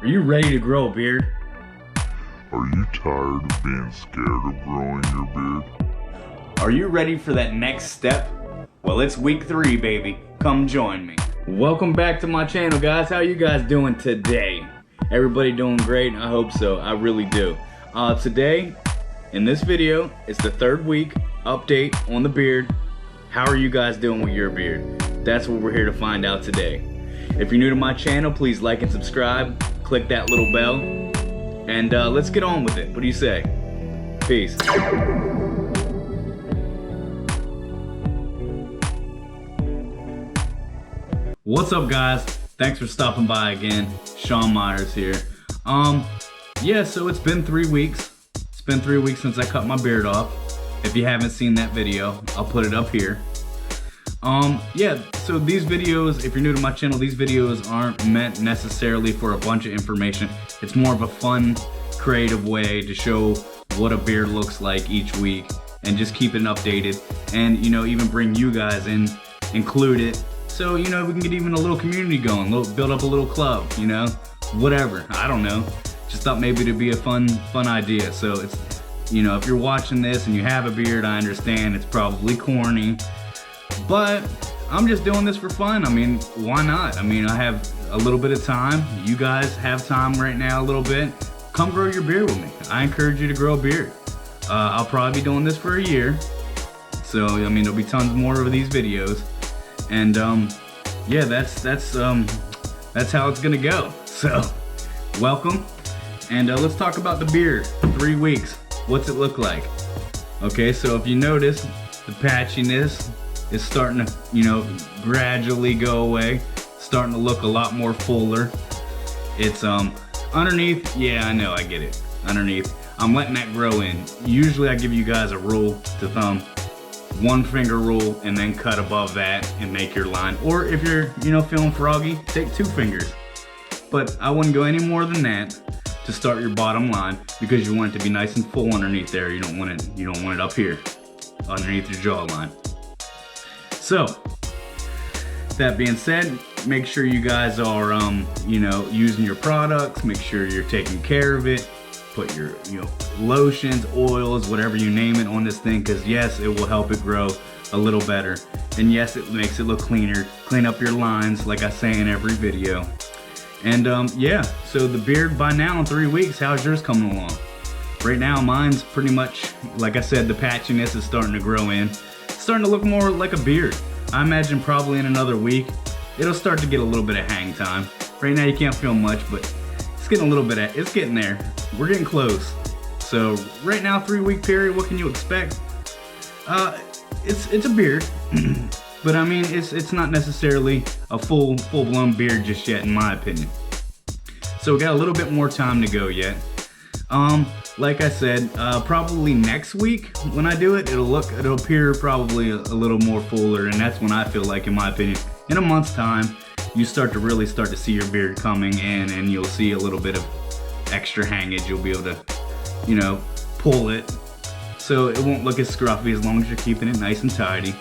Are you ready to grow a beard? Are you tired of being scared of growing your beard? Are you ready for that next step? Well, it's week 3, baby. Come join me. Welcome back to my channel, guys. How you guys doing today? Everybody doing great? I hope so. I really do. Today, in this video, it's the 3rd week update on the beard. How are you guys doing with your beard? That's what we're here to find out today. If you're new to my channel, please like and subscribe. Click that little bell. And let's get on with it. What do you say? Peace. What's up, guys? Thanks for stopping by again. Sean Myers here. Yeah, so it's been 3 weeks. It's been 3 weeks since I cut my beard off. If you haven't seen that video, I'll put it up here. Yeah, so these videos, if you're new to my channel, these videos aren't meant necessarily for a bunch of information. It's more of a fun, creative way to show what a beard looks like each week and just keep it updated and, you know, even bring you guys in, include it. So, you know, we can get even a little community going, build up a little club, you know, whatever. I don't know. Just thought maybe it'd be a fun idea. So it's, you know, if you're watching this and you have a beard, I understand it's probably corny, but I'm just doing this for fun. I mean, why not? I mean, I have a little bit of time. You guys have time right now a little bit. Come grow your beard with me. I encourage you to grow a beard. I'll probably be doing this for a year. So, I mean, there'll be tons more of these videos. And yeah, that's how it's gonna go. So, welcome. And let's talk about the beard. 3 weeks. What's it look like? Okay, so if you notice, the patchiness is starting to, you know, gradually go away. Starting to look a lot more fuller. It's underneath, yeah, I know, I get it. Underneath, I'm letting that grow in. Usually I give you guys a rule to thumb. 1 finger rule, and then cut above that and make your line. Or if you're, you know, feeling froggy, take 2 fingers. But I wouldn't go any more than that to start your bottom line, because you want it to be nice and full underneath there. You don't want it up here underneath your jawline. So that being said, make sure you guys are you know, using your products. Make sure you're taking care of it. Put your, you know, lotions, oils, whatever you name it on this thing, because yes, it will help it grow a little better, and yes, it makes it look cleaner. Clean up your lines, like I say in every video. And yeah, so the beard by now in 3 weeks, how's yours coming along? Right now, mine's pretty much, like I said, the patchiness is starting to grow in. It's starting to look more like a beard. I imagine probably in another week, it'll start to get a little bit of hang time. Right now you can't feel much, but it's getting a little bit of, it's getting there. We're getting close. So right now, 3 week period, what can you expect? It's a beard. But I mean, it's not necessarily a full-blown beard just yet, in my opinion. So we got a little bit more time to go yet. Like I said, probably next week when I do it, it'll appear probably a little more fuller, and that's when I feel like, in my opinion, in a month's time, you really start to see your beard coming in, and you'll see a little bit of extra hangage. You'll be able to, you know, pull it, so it won't look as scruffy as long as you're keeping it nice and tidy.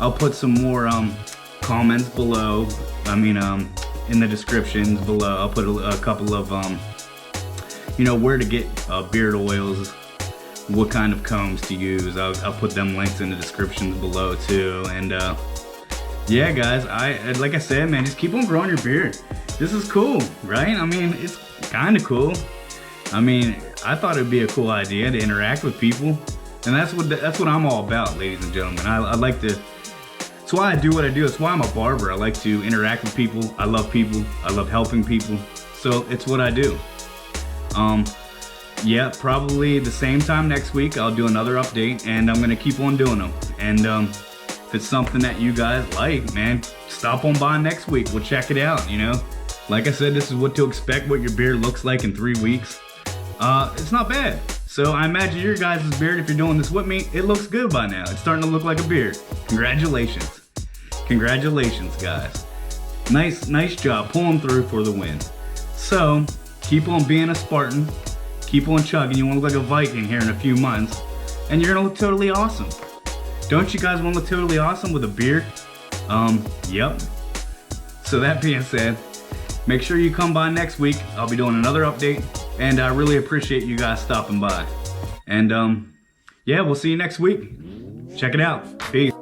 I'll put some more comments below. I mean, in the descriptions below, I'll put a couple of you know, where to get beard oils, what kind of combs to use. I'll put them links in the descriptions below too. And yeah, guys, like I said, man, just keep on growing your beard. This is cool, right? I mean, it's kind of cool. I mean, I thought it'd be a cool idea to interact with people, and that's what I'm all about, ladies and gentlemen. I like to. That's why I do what I do. That's why I'm a barber. I like to interact with people. I love people. I love helping people. So it's what I do. Yeah, probably the same time next week I'll do another update, and I'm gonna keep on doing them. And if it's something that you guys like, man, stop on by next week. We'll check it out, you know. Like I said, this is what to expect, what your beard looks like in 3 weeks. It's not bad. So I imagine your guys' beard, if you're doing this with me, it looks good by now. It's starting to look like a beard. Congratulations. Congratulations, guys. Nice job pulling through for the win. So keep on being a Spartan. Keep on chugging. You want to look like a Viking here in a few months, and you're gonna look totally awesome. Don't you guys want to look totally awesome with a beard? Yep. So that being said, make sure you come by next week. I'll be doing another update, and I really appreciate you guys stopping by. And yeah, we'll see you next week. Check it out. Peace.